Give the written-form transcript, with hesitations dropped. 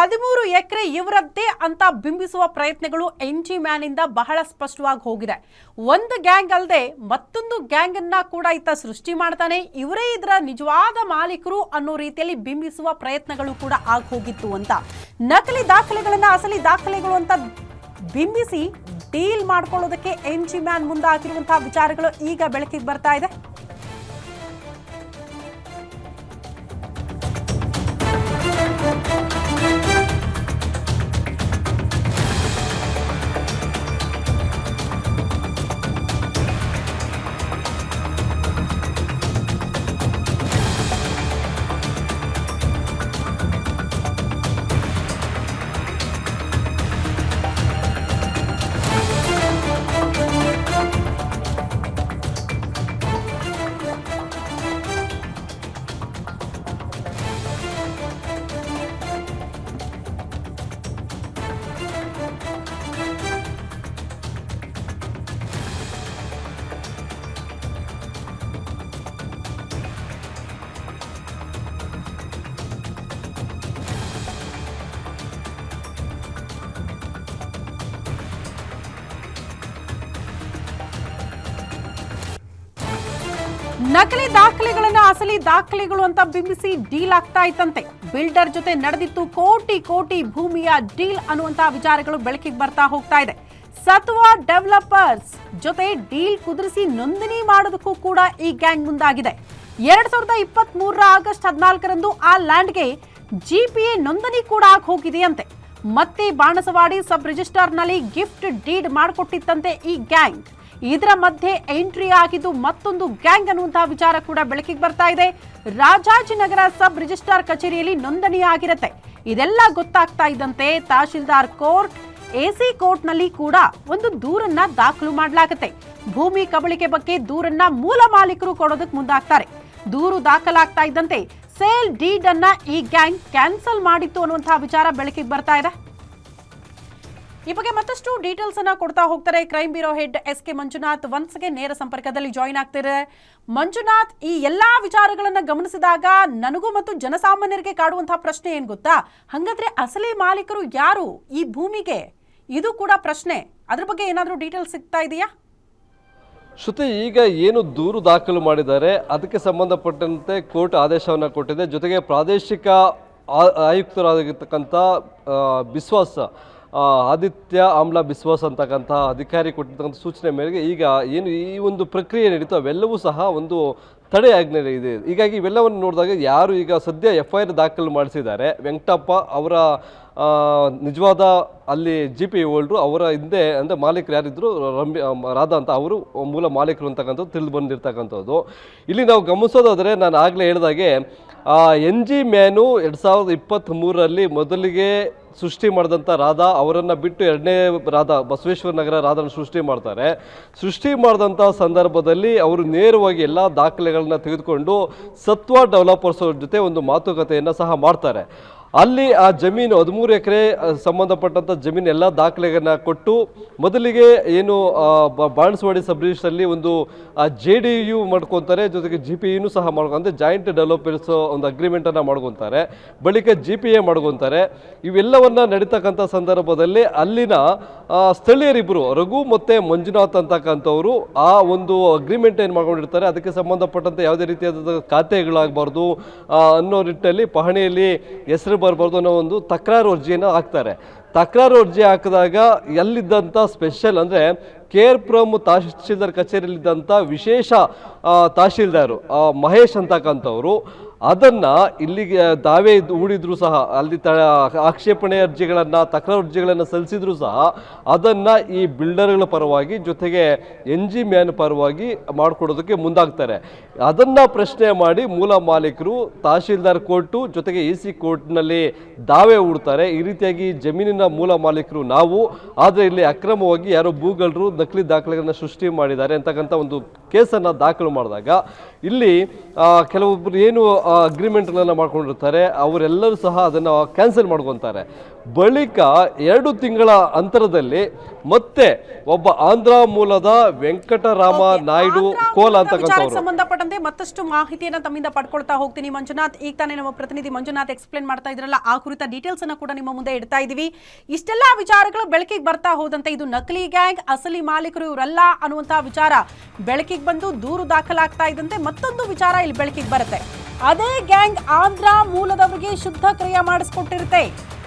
13 ಎಕರೆ ಇವರದ್ದೇ ಅಂತ ಬಿಂಬಿಸುವ ಪ್ರಯತ್ನಗಳು ಎನ್ಜಿ ಮ್ಯಾನ್ ಇಂದ ಬಹಳ ಸ್ಪಷ್ಟವಾಗಿ ಹೋಗಿದೆ. ಒಂದು ಗ್ಯಾಂಗ್ ಅಲ್ಲದೆ ಮತ್ತೊಂದು ಗ್ಯಾಂಗ್ ಅನ್ನ ಕೂಡ ಈತ ಸೃಷ್ಟಿ ಮಾಡ್ತಾನೆ. ಇವರೇ ಇದರ ನಿಜವಾದ ಮಾಲೀಕರು ಅನ್ನೋ ರೀತಿಯಲ್ಲಿ ಬಿಂಬಿಸುವ ಪ್ರಯತ್ನಗಳು ಕೂಡ ಆಗಿ ಹೋಗಿತ್ತು ಅಂತ ನಕಲಿ ದಾಖಲೆಗಳನ್ನ ಅಸಲಿ ದಾಖಲೆಗಳು ಅಂತ ಬಿಂಬಿಸಿ ಡೀಲ್ ಮಾಡ್ಕೊಳ್ಳೋದಕ್ಕೆ ಎನ್ಜಿ ಮ್ಯಾನ್ ಮುಂದಾಗಿರುವಂತಹ ವಿಚಾರಗಳು ಈಗ ಬೆಳಕಿಗೆ ಬರ್ತಾ ಇದೆ. ನಕಲಿ ದಾಖಲೆಗಳನ್ನ ಅಸಲಿ ದಾಖಲೆಗಳು ಅಂತ ಬಿಂಬಿಸಿ ಡೀಲ್ ಆಗ್ತಾ ಇತ್ತಂತೆ. ಬಿಲ್ಡರ್ ಜೊತೆ ನಡೆದಿತ್ತು ಕೋಟಿ ಕೋಟಿ ಭೂಮಿಯ ಡೀಲ್ ಅನ್ನುವಂತಹ ವಿಚಾರಗಳು ಬೆಳಕಿಗೆ ಬರ್ತಾ ಹೋಗ್ತಾ ಇದೆ. ಸತ್ವ ಡೆವಲಪರ್ಸ್ ಜೊತೆ ಡೀಲ್ ಕುದುರಿಸಿ ನೋಂದಣಿ ಮಾಡೋದಕ್ಕೂ ಕೂಡ ಈ ಗ್ಯಾಂಗ್ ಮುಂದಾಗಿದೆ. 2023 ಆಗಸ್ಟ್ 14ರಂದು ಆ ಲ್ಯಾಂಡ್ಗೆ ಜಿಪಿಎ ನೋಂದಣಿ ಕೂಡ ಆಗಿ ಹೋಗಿದೆಯಂತೆ. ಮತ್ತೆ ಬಾಣಸವಾಡಿ ಸಬ್ ರಿಜಿಸ್ಟರ್ನಲ್ಲಿ ಗಿಫ್ಟ್ ಡೀಡ್ ಮಾಡಿಕೊಟ್ಟಿತ್ತಂತೆ ಈ ಗ್ಯಾಂಗ್. ಇದರ ಮಧ್ಯೆ ಎಂಟ್ರಿ ಆಗಿದ್ದು ಮತ್ತೊಂದು ಗ್ಯಾಂಗ್ ಅನ್ನುವಂತಹ ವಿಚಾರ ಕೂಡ ಬೆಳಕಿಗೆ ಬರ್ತಾ ಇದೆ. ರಾಜಾಜಿನಗರ ಸಬ್ ರಿಜಿಸ್ಟ್ರಾರ್ ಕಚೇರಿಯಲ್ಲಿ ನೋಂದಣಿ ಆಗಿರುತ್ತೆ. ಇದೆಲ್ಲ ಗೊತ್ತಾಗ್ತಾ ಇದ್ದಂತೆ ತಹಶೀಲ್ದಾರ್ ಕೋರ್ಟ್, ಎಸಿ ಕೋರ್ಟ್ನಲ್ಲಿ ಕೂಡ ಒಂದು ದೂರನ್ನ ದಾಖಲು ಮಾಡಲಾಗುತ್ತೆ. ಭೂಮಿ ಕಬಳಿಕೆ ಬಗ್ಗೆ ದೂರನ್ನ ಮೂಲ ಮಾಲೀಕರು ಕೊಡೋದಕ್ಕೆ ಮುಂದಾಗ್ತಾರೆ. ದೂರು ದಾಖಲಾಗ್ತಾ ಇದ್ದಂತೆ ಸೇಲ್ ಡೀಡ್ ಅನ್ನ ಈ ಗ್ಯಾಂಗ್ ಕ್ಯಾನ್ಸಲ್ ಮಾಡಿತ್ತು ಅನ್ನುವಂತಹ ವಿಚಾರ ಬೆಳಕಿಗೆ ಬರ್ತಾ ಇದೆ. ಈ ಬಗ್ಗೆ ಮತ್ತಷ್ಟು ಡೀಟೇಲ್ಸ್ ಅನ್ನ ಕೊಡ್ತಾ ಹೋಗ್ತಾರೆ crime bureau head SK. Manjunath. ಒನ್ಸ್ಗೆ ನೇರ ಸಂಪರ್ಕದಲ್ಲಿ ಜಾಯಿನ್ ಆಗ್ತಾರೆ. ಮಂಜುನಾಥ್, ಈ ಎಲ್ಲಾ ವಿಚಾರಗಳನ್ನ ಗಮನಿಸಿದಾಗ ನನಗೂ ಮತ್ತು ಜನಸಾಮಾನ್ಯರಿಗೆ ಕಾಡುವಂತಹ ಪ್ರಶ್ನೆ ಏನ್ ಗೊತ್ತಾ, ಹಾಗಾದ್ರೆ ಅಸಲಿ ಮಾಲೀಕರು ಯಾರು ಈ ಭೂಮಿಗೆ? ಇದು ಕೂಡ ಪ್ರಶ್ನೆ. ಅದ್ರ ಬಗ್ಗೆ ಏನಾದರೂ ಡೀಟೇಲ್ಸ್ ಸಿಗ್ತಾ ಇದೆಯಾ? ಶ್ರುತಿ, ಈಗ ಏನು ದೂರು ದಾಖಲು ಮಾಡಿದ್ದಾರೆ ಅದಕ್ಕೆ ಸಂಬಂಧಪಟ್ಟಂತೆ ಕೋರ್ಟ್ ಆದೇಶವನ್ನು ಕೊಟ್ಟಿದೆ. ಜೊತೆಗೆ ಪ್ರಾದೇಶಿಕ ಆಯುಕ್ತರಾಗಿರ್ತಕ್ಕಂಥ ಬಿಸ್ವಾಸ್ ಆದಿತ್ಯ ಆಮ್ಲಾ ಬಿಸ್ವಾಸ್ ಅಂತಕ್ಕಂಥ ಅಧಿಕಾರಿ ಕೊಟ್ಟಿರ್ತಕ್ಕಂಥ ಸೂಚನೆ ಮೇರೆಗೆ ಈಗ ಏನು ಈ ಒಂದು ಪ್ರಕ್ರಿಯೆ ನಡೀತು ಅವೆಲ್ಲವೂ ಸಹ ಒಂದು ತಡೆ ಆಜ್ಞೆ ಇದೆ. ಹೀಗಾಗಿ ಇವೆಲ್ಲವನ್ನು ನೋಡಿದಾಗ ಯಾರು ಈಗ ಸದ್ಯ FIR ದಾಖಲು ಮಾಡಿಸಿದ್ದಾರೆ, ವೆಂಕಟಪ್ಪ ಅವರ ನಿಜವಾದ ಅಲ್ಲಿ GP ಹೋಲ್ಡ್ರು, ಅವರ ಹಿಂದೆ ಅಂದರೆ ಮಾಲೀಕರು ಯಾರಿದ್ರು ರಾಧಾ ಅಂತ, ಅವರು ಮೂಲ ಮಾಲೀಕರು ಅಂತಕ್ಕಂಥದ್ದು ತಿಳಿದು ಬಂದಿರ್ತಕ್ಕಂಥದ್ದು. ಇಲ್ಲಿ ನಾವು ಗಮನಿಸೋದಾದರೆ ನಾನು ಆಗಲೇ ಹೇಳಿದಾಗೆ ಎನ್ಜಿ ಮ್ಯಾನು 2023ರಲ್ಲಿ ಮೊದಲಿಗೆ ಸೃಷ್ಟಿ ಮಾಡಿದಂಥ ರಾಧಾ ಅವರನ್ನು ಬಿಟ್ಟು ಎರಡನೇ ರಾಧಾ ಬಸವೇಶ್ವರ ನಗರ ರಾಧಾನ ಸೃಷ್ಟಿ ಮಾಡ್ತಾರೆ. ಸೃಷ್ಟಿ ಮಾಡಿದಂಥ ಸಂದರ್ಭದಲ್ಲಿ ಅವರು ನೇರವಾಗಿ ಎಲ್ಲ ದಾಖಲೆಗಳನ್ನ ತೆಗೆದುಕೊಂಡು ಸತ್ವ ಡೆವಲಪರ್ಸ್ ಅವ್ರ ಜೊತೆ ಒಂದು ಮಾತುಕತೆಯನ್ನು ಸಹ ಮಾಡ್ತಾರೆ. ಅಲ್ಲಿ ಆ ಜಮೀನು 13 ಎಕರೆ ಸಂಬಂಧಪಟ್ಟಂಥ ಜಮೀನು ಎಲ್ಲ ದಾಖಲೆಗಳನ್ನ ಕೊಟ್ಟು ಮೊದಲಿಗೆ ಏನು ಬಾಣಸವಾಡಿ ಸಬ್ ರಿಜಿಸ್ಟ್ರಲ್ಲಿ ಒಂದು JDU ಮಾಡ್ಕೊತಾರೆ, ಜೊತೆಗೆ GPEನೂ ಸಹ ಅಂದರೆ ಜಾಯಿಂಟ್ ಡೆವಲಪರ್ಸ್ ಒಂದು ಅಗ್ರಿಮೆಂಟನ್ನು ಮಾಡ್ಕೊತಾರೆ. ಬಳಿಕ GPA ಮಾಡ್ಕೊತಾರೆ. ಇವೆಲ್ಲವನ್ನ ನಡೀತಕ್ಕಂಥ ಸಂದರ್ಭದಲ್ಲಿ ಅಲ್ಲಿನ ಸ್ಥಳೀಯರಿಬ್ಬರು ರಘು ಮತ್ತು ಮಂಜುನಾಥ್ ಅಂತಕ್ಕಂಥವ್ರು ಆ ಒಂದು ಅಗ್ರಿಮೆಂಟ್ ಏನು ಮಾಡ್ಕೊಂಡಿರ್ತಾರೆ ಅದಕ್ಕೆ ಸಂಬಂಧಪಟ್ಟಂತೆ ಯಾವುದೇ ರೀತಿಯಾದ ಖಾತೆಗಳಾಗಬಾರ್ದು ಅನ್ನೋ ನಿಟ್ಟಿನಲ್ಲಿ ಪಹಣಿಯಲ್ಲಿ ಹೆಸರು ಬರಬಾರ್ದು ಅನ್ನೋ ಒಂದು ತಕರಾರು ಅರ್ಜಿಯನ್ನು ಹಾಕ್ತಾರೆ. ತಕರಾರು ಅರ್ಜಿ ಹಾಕಿದಾಗ ಎಲ್ಲಿದ್ದಂಥ ಸ್ಪೆಷಲ್ ಅಂದರೆ KR ತಹಶೀಲ್ದಾರ್ ಕಚೇರಿಯಲ್ಲಿದ್ದಂಥ ವಿಶೇಷ ತಹಶೀಲ್ದಾರು ಮಹೇಶ್ ಅಂತಕ್ಕಂಥವ್ರು ಅದನ್ನು ಇಲ್ಲಿಗೆ ದಾವೆ ಹೂಡಿದ್ರು ಸಹ, ಅಲ್ಲಿ ಆಕ್ಷೇಪಣೆ ಅರ್ಜಿಗಳನ್ನು ತಕರಾರು ಅರ್ಜಿಗಳನ್ನು ಸಲ್ಲಿಸಿದ್ರು ಸಹ ಅದನ್ನು ಈ ಬಿಲ್ಡರ್ಗಳ ಪರವಾಗಿ ಜೊತೆಗೆ NG ಮ್ಯಾನ್ ಪರವಾಗಿ ಮಾಡಿಕೊಡೋದಕ್ಕೆ ಮುಂದಾಗ್ತಾರೆ. ಅದನ್ನು ಪ್ರಶ್ನೆ ಮಾಡಿ ಮೂಲ ಮಾಲೀಕರು ತಹಶೀಲ್ದಾರ್ ಕೋರ್ಟು ಜೊತೆಗೆ EC ಕೋರ್ಟ್ನಲ್ಲಿ ದಾವೆ ಹೂಡ್ತಾರೆ. ಈ ರೀತಿಯಾಗಿ ಜಮೀನಿನ ಮೂಲ ಮಾಲೀಕರು ನಾವು, ಆದರೆ ಇಲ್ಲಿ ಅಕ್ರಮವಾಗಿ ಯಾರೋ ಭೂಗಳ್ಳರು ನಕಲಿ ದಾಖಲೆಗಳನ್ನ ಸೃಷ್ಟಿ ಮಾಡಿದ್ದಾರೆ ಅಂತಕ್ಕಂಥ ಒಂದು ಕೇಸನ್ನು ದಾಖಲು ಮಾಡಿದಾಗ ಇಲ್ಲಿ ಕೆಲವೊಬ್ಬರು ಏನು ಅಗ್ರಿಮೆಂಟ್ಗಳನ್ನು ಮಾಡ್ಕೊಂಡಿರ್ತಾರೆ ಅವರೆಲ್ಲರೂ ಸಹ ಅದನ್ನು ಕ್ಯಾನ್ಸಲ್ ಮಾಡ್ಕೊತಾರೆ. ಬಳಿಕ 2 ತಿಂಗಳ ಅಂತರದಲ್ಲಿ ಮತ್ತೆ ಒಬ್ಬ ಆಂಧ್ರ ಮೂಲದ ವೆಂಕಟರಾಮ ನಾಯ್ಡು ಕೋಲ ಅಂತಕ್ಕಂಥವ್ರು ಸಂಬಂಧಪಟ್ಟಂತೆ ಮತ್ತಷ್ಟು ಮಾಹಿತಿಯನ್ನ ತಮ್ಮಿಂದ ಪಡ್ಕೊಳ್ತಾ ಹೋಗ್ತೀನಿ ಮಂಜುನಾಥ್. ಈಗ ತಾನೇ ನಮ್ಮ ಪ್ರತಿನಿಧಿ ಮಂಜುನಾಥ್ ಎಕ್ಸ್ಪ್ಲೇನ್ ಮಾಡ್ತಾ ಇದ್ರಲ್ಲ, ಆ ಕುರಿತ ಡೀಟೇಲ್ಸ್ ಅನ್ನ ಕೂಡ ನಿಮ್ಮ ಮುಂದೆ ಇಡ್ತಾ ಇದೀವಿ. ಇಷ್ಟೆಲ್ಲಾ ವಿಚಾರಗಳು ಬೆಳಕಿಗೆ ಬರ್ತಾ ಹೋದಂತೆ ಇದು ನಕಲಿ ಗ್ಯಾಂಗ್, ಅಸಲಿ ಮಾಲೀಕರು ಇವರಲ್ಲ ಅನ್ನುವಂತಹ ವಿಚಾರ ಬೆಳಕಿಗೆ ಬಂದು ದೂರು ದಾಖಲಾಗ್ತಾ ಇದ್ದಂತೆ ಮತ್ತೊಂದು ವಿಚಾರ ಇಲ್ಲಿ ಬೆಳಕಿಗೆ ಬರುತ್ತೆ. ಅದೇ ಗ್ಯಾಂಗ್ ಆಂಧ್ರ ಮೂಲದವರಿಗೆ ಶುದ್ಧ ಕ್ರಿಯೆ ಮಾಡಿಸ್ಕೊಟ್ಟಿರುತ್ತೆ.